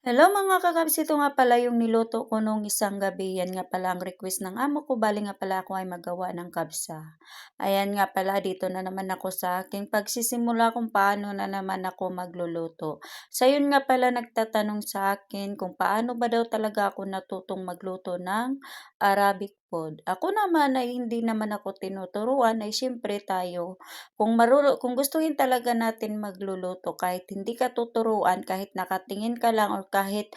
Hello mga kakabs, ito nga pala yung niluto ko nung isang gabi. Yan nga pala ang request ng amo ko, bali nga pala ako ay magawa ng kabsa. Ayan nga pala, dito na naman ako sa aking pagsisimula kung paano na naman ako magluluto. Sa yun nga pala nagtatanong sa akin kung paano ba daw talaga ako natutong magluto ng Arabic food. Ako naman ay hindi naman ako tinuturuan, ay siyempre tayo kung gustuhin talaga natin magluluto kahit hindi ka tuturuan, kahit nakatingin ka lang or kahit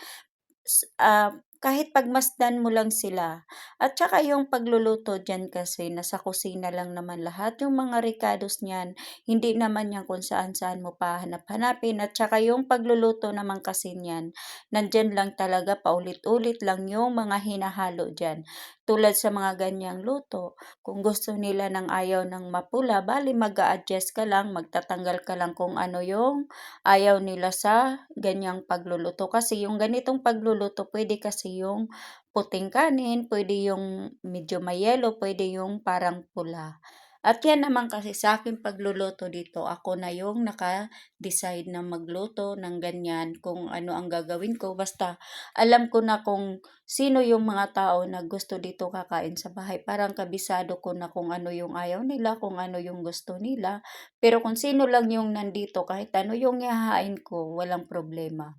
pagmasdan mo lang sila. At saka yung pagluluto diyan kasi nasa kusina lang naman lahat yung mga rekados niyan. Hindi naman yan kung saan-saan mo pahanap-hanapin. At saka yung pagluluto naman kasi niyan, nandiyan lang talaga paulit-ulit lang yung mga hinahalo diyan. Tulad sa mga ganyang luto, kung gusto nila ng ayaw ng mapula, bali mag-a-adjust ka lang, magtatanggal ka lang kung ano yung ayaw nila sa ganyang pagluluto. Kasi yung ganitong pagluluto, pwede kasi yung puting kanin, pwede yung medyo may yellow, pwede yung parang pula. At yan naman kasi sa akin pagluluto dito, ako na yung naka-decide na magluto ng ganyan kung ano ang gagawin ko. Basta alam ko na kung sino yung mga tao na gusto dito kakain sa bahay. Parang kabisado ko na kung ano yung ayaw nila, kung ano yung gusto nila. Pero kung sino lang yung nandito, kahit ano yung ihahain ko, walang problema.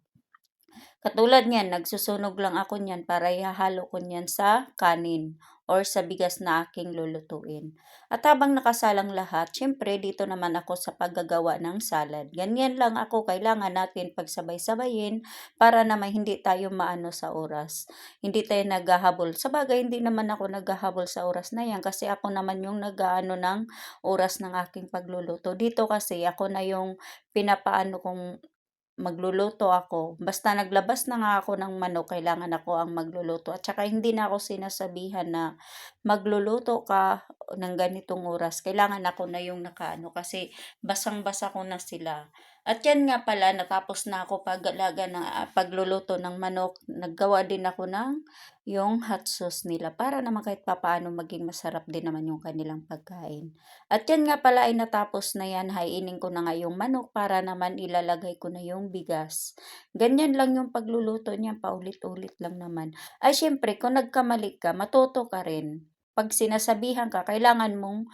Katulad niyan, nagsusunog lang ako niyan para ihahalo ko niyan sa kanin or sa bigas na aking lulutuin. At habang nakasalang lahat, syempre dito naman ako sa paggagawa ng salad. Ganyan lang ako, kailangan natin pagsabay-sabayin para naman hindi tayo maano sa oras. Hindi tayo naghahabol. Sa bagay, hindi naman ako naghahabol sa oras na yan kasi ako naman yung nag-aano ng oras ng aking pagluluto. Dito kasi ako na yung pinapaano kong magluluto ako. Basta naglabas na nga ako ng manok, kailangan ako ang magluluto. At saka hindi na ako sinasabihan na magluluto ka ng ganitong oras. Kailangan ako na yung nakaano kasi basang-basa ko na sila. At yan nga pala, natapos na ako pagluluto ng manok. Naggawa din ako ng yung hot sauce nila para naman kahit papaano maging masarap din naman yung kanilang pagkain. At yan nga pala ay natapos na yan, hainin ko na nga yung manok para naman ilalagay ko na yung bigas. Ganyan lang yung pagluluto niya, paulit-ulit lang naman. Ay syempre, kung nagkamali ka, matuto ka rin. Pag sinasabihan ka, kailangan mong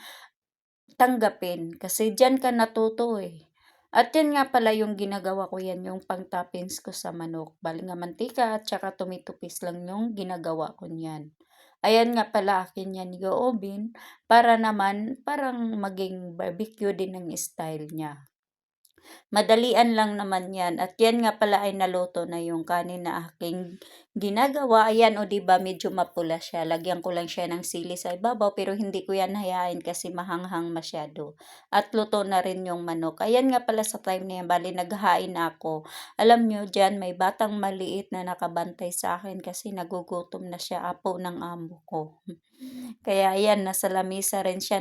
tanggapin kasi diyan ka natuto eh. At yan nga pala yung ginagawa ko yan, yung pang-toppings ko sa manok. Bali nga mantika at saka tumitupis lang yung ginagawa ko niyan. Ayan nga pala akin yan i-oven para naman parang maging barbecue din ang style niya. Madalian lang naman yan. At yan nga pala ay naluto na yung kanin na aking ginagawa. Ayan o diba medyo mapula siya. Lagyan ko lang siya ng sili sa ibabaw pero hindi ko yan hayain kasi mahanghang masyado. At luto na rin yung manok. Ayan nga pala sa time na yan. Bali naghahain ako. Alam nyo dyan may batang maliit na nakabantay sa akin kasi nagugutom na siya. Apo ng amo ko. Kaya ayan nasa lamisa rin siya